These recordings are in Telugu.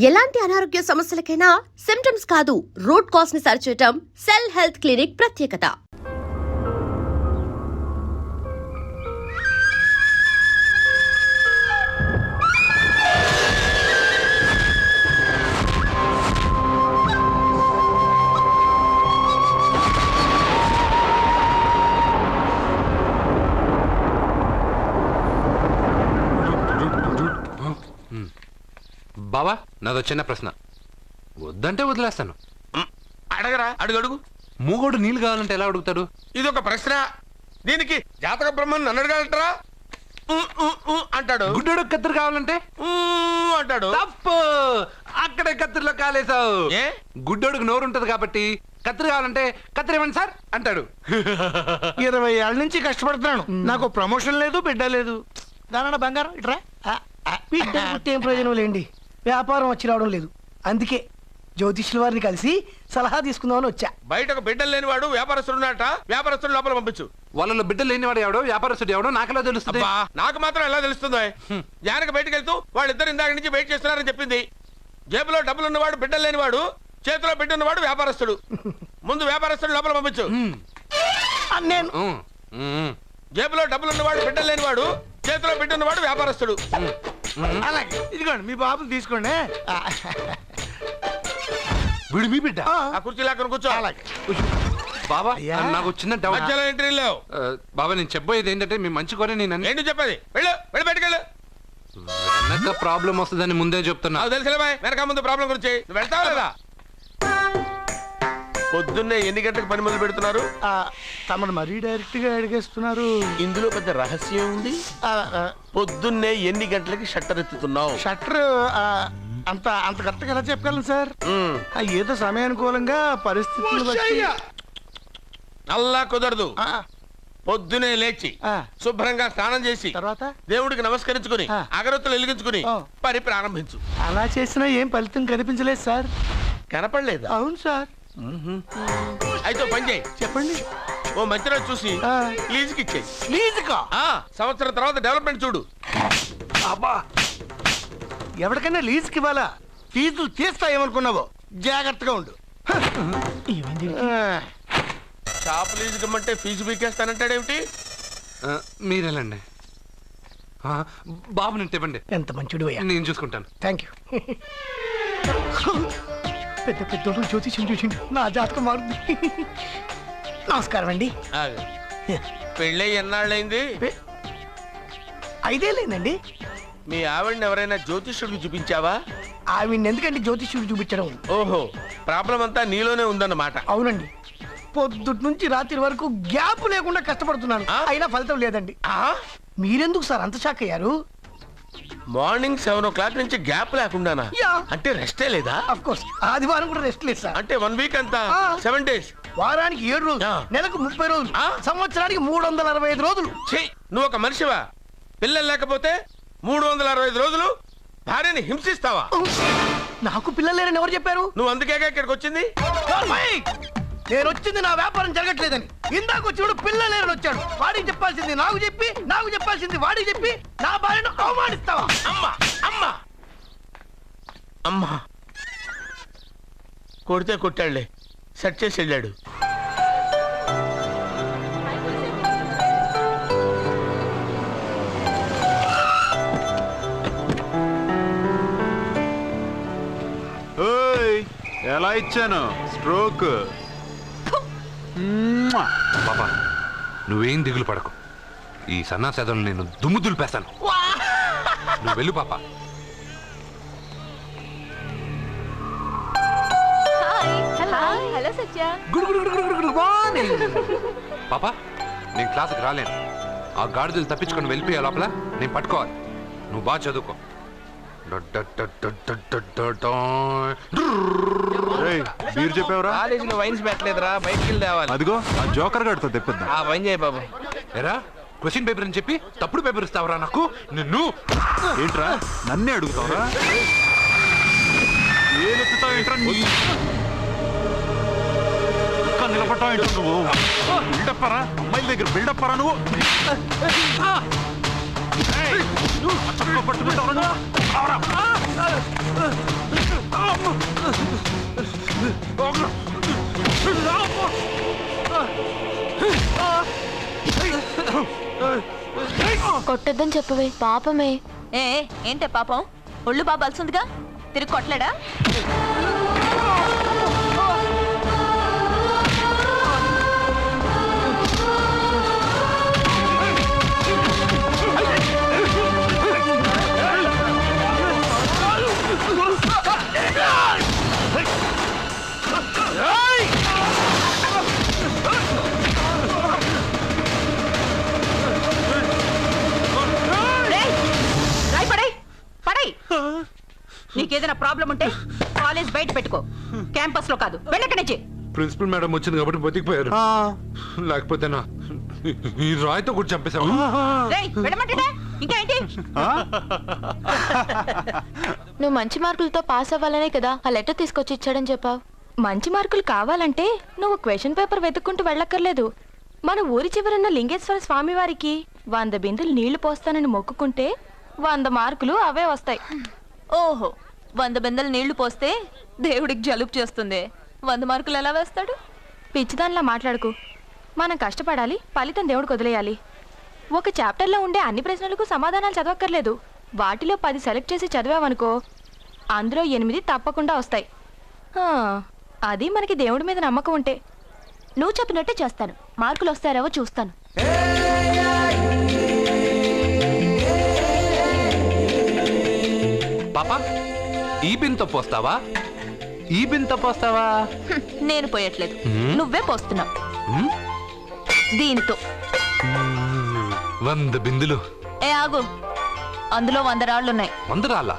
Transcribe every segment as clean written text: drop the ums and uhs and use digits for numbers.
ఎలాంటి అనారోగ్య సమస్యలకైనా సిమ్టమ్స్ కాదు రూట్ కాజ్ ని సరిచేయటం సెల్ హెల్త్ క్లినిక్ ప్రత్యేకత. బావా, నాదో చిన్న ప్రశ్న. వద్దంటే వదిలేస్తాను. అడగరా, అడుగు. మూగోడు నీళ్ళు కావాలంటే ఎలా అడుగుతాడు? ఇది ఒక ప్రశ్న. దీనికి జాతక బ్రహ్మను నన్ను అడగలటరా? అంటాడు. గుడ్డోడు కత్తిరి కావాలంటే అంటాడు. తప్పు, అక్కడే కత్తిరిలో కాలేసావు. ఏ? గుడ్డోడికి నోరు ఉంటది కాబట్టి కత్తిరి కావాలంటే కత్తిరి ఇవ్వండి సార్ అంటాడు. 20 ఏళ్ళ నుంచి కష్టపడుతున్నాను, నాకు ప్రమోషన్ లేదు, బిడ్డ లేదు. దానన్న బంగారం ఇట్రా. బిడ్డ పుట్టి ఏం ప్రయోజనం లేండి, వ్యాపారం వచ్చి రావడం లేదు. అందుకే జ్యోతిష్యుల వారిని కలిసి సలహా తీసుకుందామని వచ్చా. బయటకు బిడ్డలు లేనివాడు వ్యాపారస్తుడు ఉన్నట. వ్యాపారస్తుడు లోపల పంపించు. వాళ్ళలో బిడ్డలు లేనివాడు ఎవడో వ్యాపారస్తుడు ఎవడో నాకెలా తెలుస్తుంది? నాకు మాత్రం ఎలా తెలుస్తుందో? జానకి బయటకు వెళ్తూ వాళ్ళిద్దరు ఇందాక నుంచి వెయిట్ చేస్తున్నారని చెప్పింది. జేబులో డబ్బులు ఉన్నవాడు బిడ్డలు లేనివాడు, చేతిలో బిడ్డ ఉన్నవాడు వ్యాపారస్తుడు. ముందు వ్యాపారస్తుడు లోపల పంపించు. నేను జేబులో డబ్బులు ఉన్నవాడు బిడ్డలు లేనివాడు, చేతిలో బిడ్డ ఉన్నవాడు వ్యాపారస్తుడు. అలాగే ఇదిగోండి మీ బాబుని తీసుకోండి. వీడు మీ బిడ్డ? ఆ కుర్చీ లాక్కను కూర్చో. అలాగే బాబా, నాకు చిన్న డౌట్. మధ్యలో ఎంట్రీ లేవు. బాబా, నేను చెప్పబోయేది ఏంటంటే మీ మంచి కోరే నేను ఏంటి చెప్పేది? వెళ్ళు, వెళ్ళి బయటకెళ్ళు. వెనక ప్రాబ్లం వస్తుందని ముందే చెప్తున్నా. నాకు తెలుసులే బాయ్, వెనక ముందు ప్రాబ్లం గురించి. నువ్వు వెళ్తావా లేదా? పొద్దున్నే ఎన్ని గంటలకు పని మొదలు పెడుతున్నారు? తమను మరీ డైరెక్ట్ గా అడిగేస్తున్నారు. ఇందులో పెద్ద రహస్యం ఉంది. పొద్దున్నే ఎన్ని గంటలకి షట్టర్ ఎత్తుతున్నావు? షట్టర్ అంత అంత కరెక్ట్గా ఎలా చెప్పగలను సార్? ఏదో సమయానుకూలంగా పరిస్థితులు బట్టి. అల్లా కుదరదు. పొద్దునే లేచి శుభ్రంగా స్నానం చేసి తర్వాత దేవుడికి నమస్కరించుకుని అగరొత్తులు వెలిగించుకుని పని ప్రారంభించు. అలా చేసినా ఏం ఫలితం కనిపించలేదు సార్. కనపడలేదా? అవును సార్. అయితే పని చేయి. చెప్పండి. ఓ మంచి రోజు చూసి లీజుకి ఇచ్చేయి. లీజుకా? సంవత్సరం తర్వాత డెవలప్మెంట్ చూడు. అబ్బా, ఎవరికైనా లీజుకి ఇవ్వాలా? ఫీజులు తీస్తాయేమనుకున్నావో, జాగ్రత్తగా ఉండు. షాప్ లీజుకి ఇమ్మంటే ఫీజు పీకేస్తానంటాడేమిటి? మీరేలండి బాబు, నేను ఇవ్వండి. ఎంత మంచిడు, నేను చూసుకుంటాను. Thank you. పెద్ద పెద్దోడు జ్యోతిష్యం చూసిండు, నా జాతకం మారుంది. నమస్కారం అండి. పెళ్ళి ఎన్నాళ్ళైంది? 5 ఏళ్ళైందండి. మీ ఆవిడని ఎవరైనా జ్యోతిష్యుడికి చూపించావా? ఆవిడ ఎందుకండి జ్యోతిష్యుడు చూపించడం? ఓహో, ప్రాబ్లం అంతా నీలోనే ఉందన్నమాట. అవునండి, పొద్దుటి నుంచి రాత్రి వరకు గ్యాప్ లేకుండా కష్టపడుతున్నాను, అయినా ఫలితం లేదండి. మీరెందుకు సార్ అంత షాక్ అయ్యారు? మార్నింగ్ 7 o'clock నుంచి గ్యాప్ లేకుండానా? అంటే రెస్టే లేదా? ఆఫ్ కోర్స్, ఆదివారం కూడా రెస్ట్ లేదు సార్. అంటే 1 వీక్ అంతా 7 days. వారానికి 7 రోజులు, నెలకు 30 రోజులు, సంవత్సరానికి 365 రోజులు. నువ్వు ఒక మనిషివా? పిల్లలు లేకపోతే 365 రోజులు భార్యని హింసిస్తావా? నాకు పిల్లలు లేరని ఎవరు చెప్పారు? నువ్వు అందుకేగా ఇక్కడికి వచ్చింది. నేను వచ్చింది నా వ్యాపారం జరగట్లేదని. ఇందాక వచ్చినప్పుడు పిల్లలు లేరని వచ్చాడు. వాడికి చెప్పాల్సింది నాకు చెప్పి, నాకు చెప్పాల్సింది వాడికి చెప్పి నా భార్యను అవమానిస్తావా? అమ్మా అమ్మా అమ్మా, కొడితే కొట్టాడులే, సెట్ చేసి వెళ్ళాడు. ఎలా ఇచ్చాను స్ట్రోక్? బాబా, నువ్వేం దిగులు పడకు. ఈ సన్నాసేదలు నేను దుమ్ము దులిపేస్తాను. నువ్వు వెళ్ళు పాప. పాప, నేను క్లాసుకి రాలేను. ఆ గాడిదలు తప్పించుకొని వెళ్ళిపోయా లోపల నేను పట్టుకోవాలి. నువ్వు బాగా చదువుకో. మీరు చెప్పావురా? కాలేజీలో వైన్స్ పెట్టలేదురా, బయటికి వెళ్ళి తేవాలి. అదిగో ఆ జోకర్ గాడితో తెప్పిద్దాం. ఆ వైన్ చేయి బాబు. ఎరా, క్వశ్చన్ పేపర్ అని చెప్పి తప్పుడు పేపర్ ఇస్తావరా నాకు? నిన్ను ఏంట్రా నన్నే అడుగుతావురా? ఏలెత్తుతావు ఏంట్రా? నిలబడతావు ఏంట్రా నువ్వు? బిల్డప్పరా, అమ్మాయిల దగ్గర బిల్డప్పరా నువ్వు? పట్టుకుంటావరా నువ్వు? కొట్టొద్దని చెప్పవే పాపమే. ఏ ఏంటే పాపం, ఒళ్ళు బాగా బలుసుందిగా, తిరిగి కొట్టలేడా? నీకేదైనా ప్రాబ్లం ఉంటే కాలేజ్ బయట పెట్టుకో, క్యాంపస్ లో కాదు. వెళ్ళక్కడి నుంచి. ప్రిన్సిపల్ మేడం వచ్చింది కాబట్టి బతికిపోయారు, లేకపోతే నా ఈ రాయితో కూడా చంపేశావు. వెళ్ళమంటే ఇంకా ఏంటి? నువ్వు మంచి మార్కులతో పాస్ అవ్వాలనే కదా ఆ లెటర్ తీసుకొచ్చి ఇచ్చాడని చెప్పావు. మంచి మార్కులు కావాలంటే నువ్వు క్వశ్చన్ పేపర్ వెతుక్కుంటూ వెళ్ళక్కర్లేదు. మన ఊరి చివరన్న లింగేశ్వర స్వామి వారికి 100 బిందులు నీళ్లు పోస్తానని మొక్కుకుంటే 100 మార్కులు అవే వస్తాయి. ఓహో, 100 బిందెలు నీళ్లు పోస్తే దేవుడికి జలుబు చేస్తుంది, 100 మార్కులు ఎలా వేస్తాడు? పిచ్చిదానిలా మాట్లాడుకు. మనం కష్టపడాలి, ఫలితం దేవుడికి వదిలేయాలి. ఒక చాప్టర్లో ఉండే అన్ని ప్రశ్నలకు సమాధానాలు చదవక్కర్లేదు. వాటిలో 10 సెలెక్ట్ చేసి చదివావనుకో, అందులో 8 తప్పకుండా వస్తాయి. అది మనకి దేవుడి మీద నమ్మకం ఉంటే. నువ్వు చెప్పినట్టే చేస్తాను, మార్కులు వస్తారేవో చూస్తాను. పాపా, ఈ బిన్ తప్పొస్తావా? ఈ బిన్ తప్పొస్తావా? నేను పోయట్లేదు, నువ్వే పోస్తున్నావు. దీంతో 100 బిందులు. ఏ ఆగు, అందులో 100 రాళ్ళున్నాయి. 100 రాళ్ళా?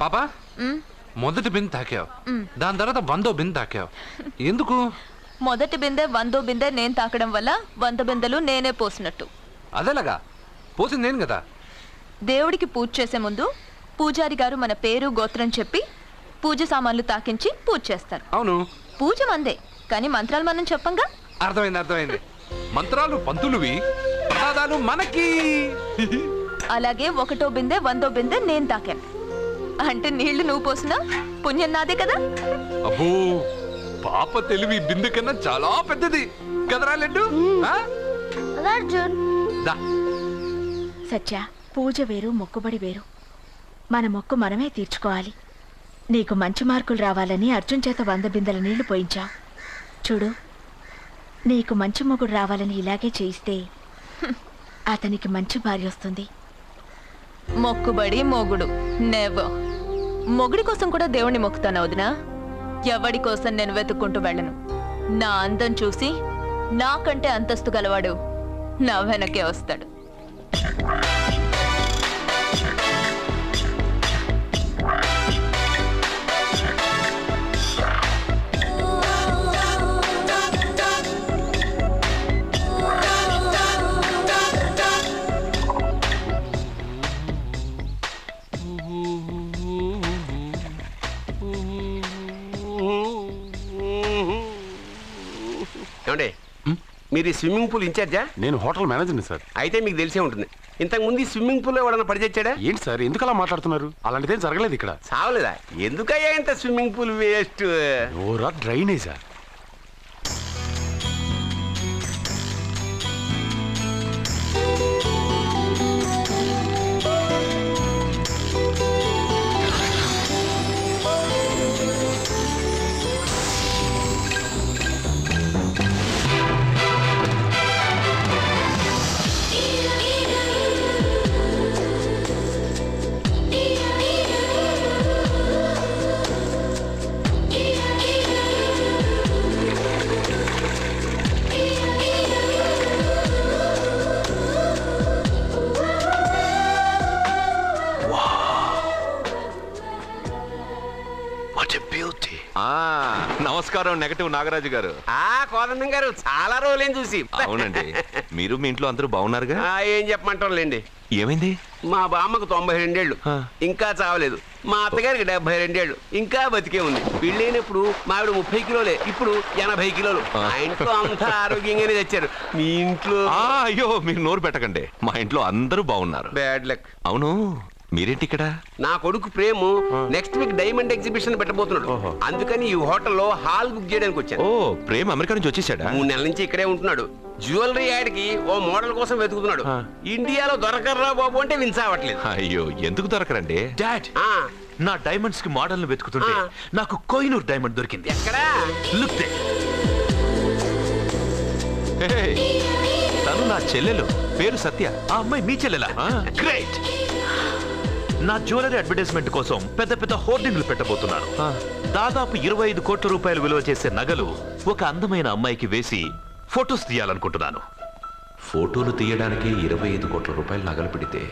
పాపా, మొదటి బిందె తాకావు, దాని తర్వాత 100వ బిందె తాకావు. ఎందుకు? మొదటి బిందె 100వ బిందె నేను తాకడం వల్ల 100 బిందెలు నేనే పోసినట్టు. అదేలాగా పోసింది నేను కదా. దేవుడికి పూజ చేసే ముందు పూజారి గారు మన పేరు గోత్రం చెప్పి పూజ సామాన్లు తాకించి పూజ చేస్తారు. అవును, పూజ మందే, కానీ మంత్రాలు మనం చెప్పంగా. అర్థమైంది. మంత్రాలు పంతులువి, ప్రసాదాలు మనకి. అలాగే 1వ బిందె 100వ బిందె నేను తాకాను అంటే నీళ్లు నువ్వు పోసినా పుణ్యం నాదే కదా. అబ్బో, పాప తెలివి బిందె కన్నా చాలా పెద్దది కదరా లడ్డు. దా. సత్య, పూజ వేరు, మొక్కుబడి వేరు. మన మొక్కు మనమే తీర్చుకోవాలి. నీకు మంచి మార్కులు రావాలని అర్జున్ చేత 100 బిందెల నీళ్లు పోయించావు. చూడు, నీకు మంచి మొగుడు రావాలని ఇలాగే చేయిస్తే అతనికి మంచి భార్య వస్తుంది. మొక్కుబడి మొగుడు నెవర్. మొగుడి కోసం కూడా దేవుణ్ణి మొక్కుతాను వదినా. ఎవడి కోసం నేను వెతుక్కుంటూ వెళ్ళను. నా అందం చూసి నాకంటే అంతస్తు గలవాడు నా వెనకే వస్తాడు. ఏమండి, మీరు ఈ స్విమ్మింగ్ పూల్ ఇన్ఛార్జా? నేను హోటల్ మేనేజర్ని సార్. అయితే మీకు తెలిసే ఉంటుంది. ఇంతకు ముందు ఈ స్విమ్మింగ్ పూల్ ఎవడన్నా పడి తెచ్చాడా? ఏంటి సార్ ఎందుకు అలా మాట్లాడుతున్నారు? అలాంటిదేం జరగలేదు ఇక్కడ. చావలేదా? ఎందుకయ్యా ఇంత స్విమ్మింగ్ పూల్ వేస్ట్? ఓరా డ్రైనేజా? నమస్కారం నెగటివ్ నాగరాజు గారు. కోదండం గారు, చాలా రోజులేం చూసి. అవునండి, మీరు మీ ఇంట్లో అందరూ బాగున్నారుగా? ఏం చెప్పమంటారులేండి. ఏమైంది? మా బామ్మకు 92 ఏళ్ళు, ఇంకా చావలేదు. మా అత్తగారికి 72 ఏళ్ళు, ఇంకా బతికే ఉంది. పెళ్ళైనప్పుడు మావిడ 30 కిలోలే, ఇప్పుడు 80 కిలోలు. మా ఇంట్లో అంతా ఆరోగ్యంగానే తెచ్చారు. మీ ఇంట్లో? అయ్యో, మీరు నోరు పెట్టకండి. మా ఇంట్లో అందరూ బాగున్నారు. Bad luck. అవును, మీరేంటి ఇక్కడ? నా కొడుకు Prem next week diamond exhibition పెట్టబోతున్నాడు. అందుకని ఈ హోటల్లో హాల్ బుక్ చేయడానికి వచ్చాను. ఓ, ప్రేమ్ అమెరికా నుంచి వచ్చేసాడా? 3 నెలల నుంచి ఇక్కడే ఉంటున్నాడు. జ్యువెలరీ యాడ్ కి ఓ మోడల్ కోసం వెతుకుతున్నాడు. ఇండియాలో దొరకర్రా బాబు అంటే విన్సావట్లేదు. అయ్యో, ఎందుకు దొరకరండి? డాడ్, ఆ, నా డైమండ్స్ కి మోడల్ వెతుకుతుంటే నాకు కోహినూర్ డైమండ్ దొరికింది. ఎక్కడా? Look they. తను నా చెల్లెలు, పేరు సత్య. ఆ అమ్మాయి మీ చెల్లెలా? గ్రేట్. నా జ్యువెలరీ అడ్వర్టైజ్మెంట్ కోసం పెద్ద పెద్ద హోర్డింగ్లు పెట్టబోతున్నాను. దాదాపు 25 కోట్ల రూపాయలు విలువ చేసే నగలు ఒక అందమైన అమ్మాయికి వేసి ఫొటోస్ తీయాలనుకుంటున్నాను. ఫోటోలు తీయడానికి 25 కోట్ల రూపాయలు నగలు పెడితే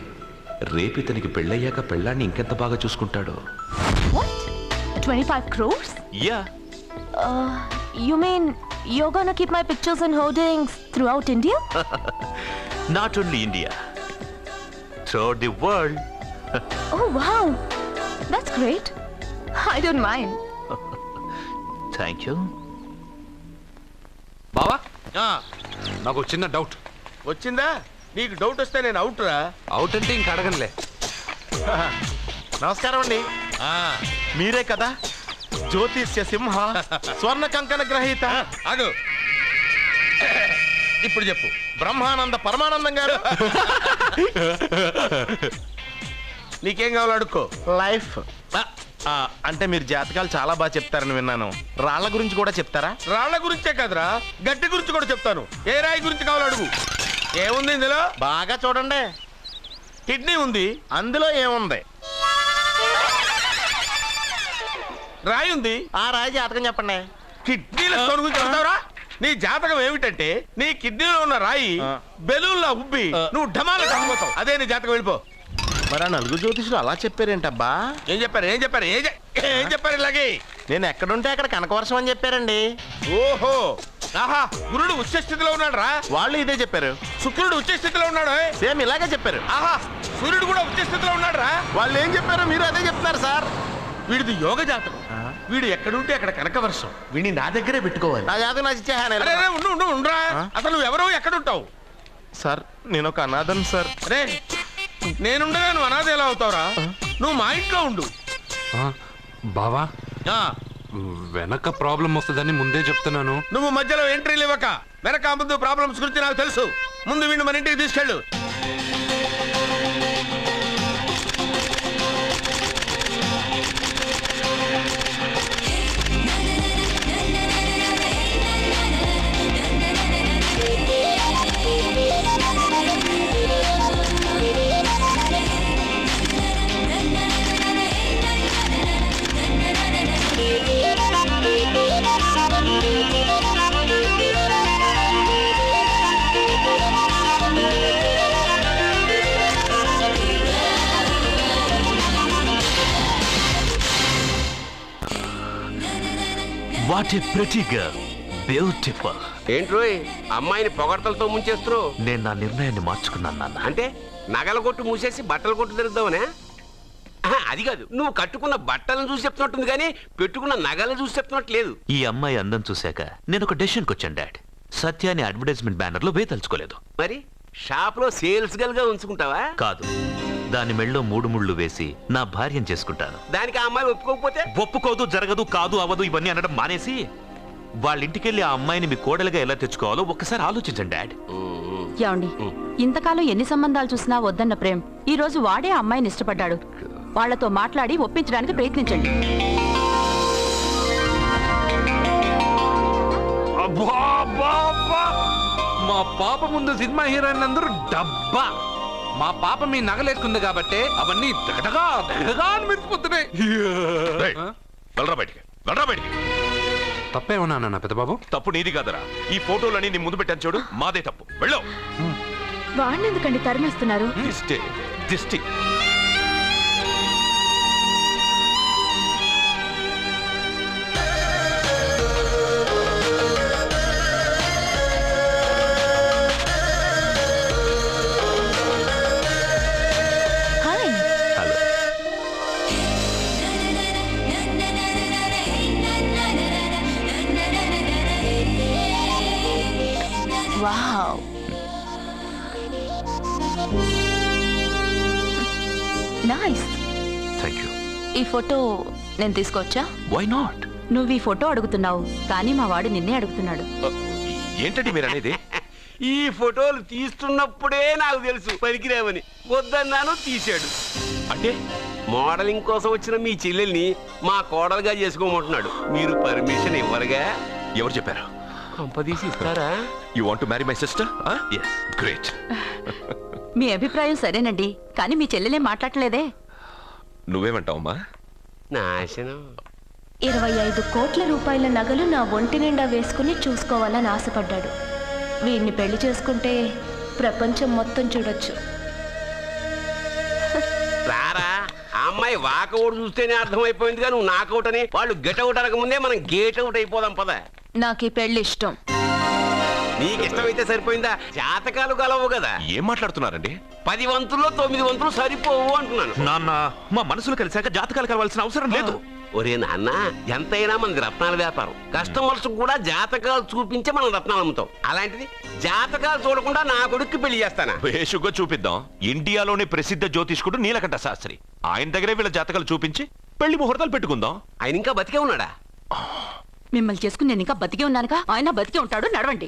రేపు ఇతనికి పెళ్ళయ్యాక పెళ్ళాన్ని ఇంకెంత బాగా చూసుకుంటాడో. What? 25 crores? Yeah. You mean you're gonna keep my pictures and hoardings throughout India? Not only India, throughout the world. Oh wow, that's great. I don't mind. Thank you. బావా, నాకు ఒక చిన్న డౌట్. వచ్చిందా? నీకు డౌట్ వస్తే నేను అవుట్ రా. అవుట్ అంటే ఇంక అడగనులే. నమస్కారం అండి. మీరే కదా జ్యోతిష్య సింహ స్వర్ణ కంకణ గ్రహీత? ఆగు, ఇప్పుడు చెప్పు. బ్రహ్మానంద పరమానందం గారు. నీకేం కావాలో అడుక్కో. లైఫ్ అంటే మీరు జాతకాలు చాలా బాగా చెప్తారని విన్నాను. రాళ్ల గురించి కూడా చెప్తారా? రాళ్ల గురించే కాదురా, గట్టి గురించి కూడా చెప్తాను. ఏ రాయి గురించి కావాలో అడుగు. ఏముంది ఇందులో? బాగా చూడండి. కిడ్నీ ఉంది. అందులో ఏముంది? రాయి ఉంది. ఆ రాయి జాతకం చెప్పండి. కిడ్నీల స్టోన్ గురించి చెప్తావురా? నీ జాతకం ఏమిటంటే నీ కిడ్నీలో ఉన్న రాయి బెలూన్లా ఉబ్బి నువ్వు ఢమాల చచ్చిపోతావు. అదే నీ జాతకం. వెళ్ళిపో. మరి ఆ నలుగురు జ్యోతిషులు అలా చెప్పారేంటబ్బా? ఏం చెప్పారు? ఏం చెప్పారు? ఏం చెప్పారు? ఇలాగే నేను ఎక్కడుంటే అక్కడ కనకవర్షం అని చెప్పారండి. ఓహో, ఆహా, గురుడు ఉచ్చ స్థితిలో ఉన్నాడు రా. వాళ్ళు ఇదే చెప్పారు. శుక్రుడు ఉచ్చ స్థితిలో ఉన్నాడు. సేమ్ ఇలాగే చెప్పారు. ఆహా, సూర్యుడు కూడా ఉచ్చ స్థితిలో ఉన్నాడు రా. వాళ్ళు ఏం చెప్పారో మీరు అదే చెప్తున్నారు సార్. వీడిది యోగ జాతకం. వీడు ఎక్కడుంటే అక్కడ కనకవర్షం. వీడిని నా దగ్గరే పెట్టుకోవాలి. నా జాతకం నాకు ఇచ్చేహాను. అరే ఉండరా. అసలు నువ్వెవరో ఎక్కడుంటావు? సార్ నేను ఒక అనాథను సార్. అరే, నేనుండగా నువ్వు అనాథ ఎలా అవుతావురా? నువ్వు మా ఇంట్లో ఉండు. బావా, వెనక ప్రాబ్లం వస్తుందని ముందే చెప్తున్నాను. నువ్వు మధ్యలో ఎంట్రీలు ఇవ్వక. వెనక ముందు ప్రాబ్లమ్స్ గురించి నాకు తెలుసు. ముందు వీడిని మన ఇంటికి తీసుకెళ్ళు. What a pretty girl, beautiful. ఏంట్రోయ్ అమ్మాయిని పొగడ్తలతో ముంచేస్తున్నావు? నేను నా నిర్ణయాన్ని మార్చుకున్నాను నాన్న. అంటే నగల కొట్టు మూసేసి బట్టల కొట్టు తిరుగుదామనే? అది కాదు, నువ్వు కట్టుకున్న బట్టలను చూసి చెప్తున్నట్టుంది కానీ పెట్టుకున్న నగలను చూసి చెప్తున్నట్టు లేదు. ఈ అమ్మాయి అందం చూశాక నేను ఒక డెసిషన్కి వచ్చాను డాడ్. సత్యాన్ని అడ్వర్టైజ్మెంట్ బ్యానర్ లో వేతలుచుకోలేదు. మరి షాప్ లో సేల్స్ గల్ గా ఉంచుకుంటావా? కాదు, దాని మెళ్ళో 3 ముళ్ళు వేసి నా భార్యను చేసుకుంటాను. దానికి ఆ అమ్మాయి ఒప్పుకోకపోతే? ఒప్పుకోదు, జరగదు, కాదు, అవదు ఇవన్నీ అనడం మానేసి వాళ్ళ ఇంటికెళ్ళి ఆ అమ్మాయిని మీ కోడలుగా ఎలా తెచ్చుకోవాలో ఒక్కసారి ఆలోచించండి డాడ్. ఏమండి, ఇంతకాలం ఎన్ని సంబంధాలు చూసినా వద్దన్న ప్రేమ్ ఈ రోజు వాడే ఆ అమ్మాయిని ఇష్టపడ్డాడు. వాళ్లతో మాట్లాడి ఒప్పించడానికి ప్రయత్నించండి. మా పాప ముందు సినిమా హీరోయిన్ అందరూ డబ్బా. మా పాప మీ నగలేసుకుంది కాబట్టి అవన్నీ దగదగా అని మెరిసిపోతున్నాయి. తప్పేమన్నా నాన్న పెద్దబాబు? తప్పు నీది కాదరా. ఈ ఫోటోలని నీ ముందు పెట్టాను చూడు, మాదే తప్పు. వెళ్ళు. వాడిని ఎందుకండి తరిమేస్తున్నారు? దిష్టి. Wow, nice. Thank you. ఈ ఫోటో నేను తీసుకోవచ్చా? Why not? నువ్వు ఈ ఫోటో అడుగుతున్నావు కానీ మా వాడు నిన్నే అడుగుతున్నాడు. ఏంటండి మీరు అనేది? ఈ ఫోటోలు తీస్తున్నప్పుడే నాకు తెలుసు పనికిరావని. వద్దన్నాను, తీశాడు. అంటే మోడలింగ్ కోసం వచ్చిన మీ చెల్లెల్ని మా కోడలుగా చేసుకోమంటున్నాడు. మీరు పర్మిషన్ ఇవ్వరుగా? ఎవరు చెప్పారు? కంపదీసి ఇస్తారా? You want to marry my sister? yes, great. మీ అభిప్రాయం సరేనండి కానీ మీ చెల్లెలే మాట్లాడలేదే. నువ్వేమంటావమ్మా? నాశనం. 25 కోట్ల రూపాయల నగలు నా ఒంటి నిండా వేసుకుని చూసుకోవాలని ఆశపడ్డాడు. వీడిని పెళ్లి చేసుకుంటే ప్రపంచం మొత్తం చూడొచ్చు. రారా, ఆ అమ్మాయి వాకౌట్ చూస్తేనే అర్థమైపోయిందిగా నువ్వు నాకౌట్ అని. వాళ్ళు గెట్అవుట్ అనక ముందే మనం గేట్ అవుట్ అయిపోదాం పద. నాకు ఈ పెళ్లి ఇష్టం. నీకు ఇష్టమైతే సరిపోయిందా? జాతకాలు గలవు కదా. ఏం మాట్లాడుతున్నారండి? 10 వంతుల్లో 9 వంతులు సరిపోవు అంటున్నాను. నాన్న, మా మనసులు కలిసాక జాతకాలు కలవాల్సిన అవసరం లేదు. ఒరే నాన్న, ఎంతైనా మనది రత్నాల వ్యాపారం. కస్టమర్స్ కూడా జాతకాలు చూపించి మనం రత్నాలు అమ్ముతాం. అలాంటిది జాతకాలు చూడకుండా నా కొడుక్కి పెళ్లి చేస్తానా? బేషుగ్గా చూపిద్దాం. ఇండియాలోని ప్రసిద్ధ జ్యోతిష్కుడు నీలకంఠ శాస్త్రి, ఆయన దగ్గరే వీళ్ళ జాతకాలు చూపించి పెళ్లి ముహూర్తాలు పెట్టుకుందాం. ఆయన ఇంకా బతికే ఉన్నాడా? మిమ్మల్ని చేసుకుని నేను ఇంకా బతికే ఉన్నానుగా. ఆయన బతికే ఉంటాడు. నడవండి.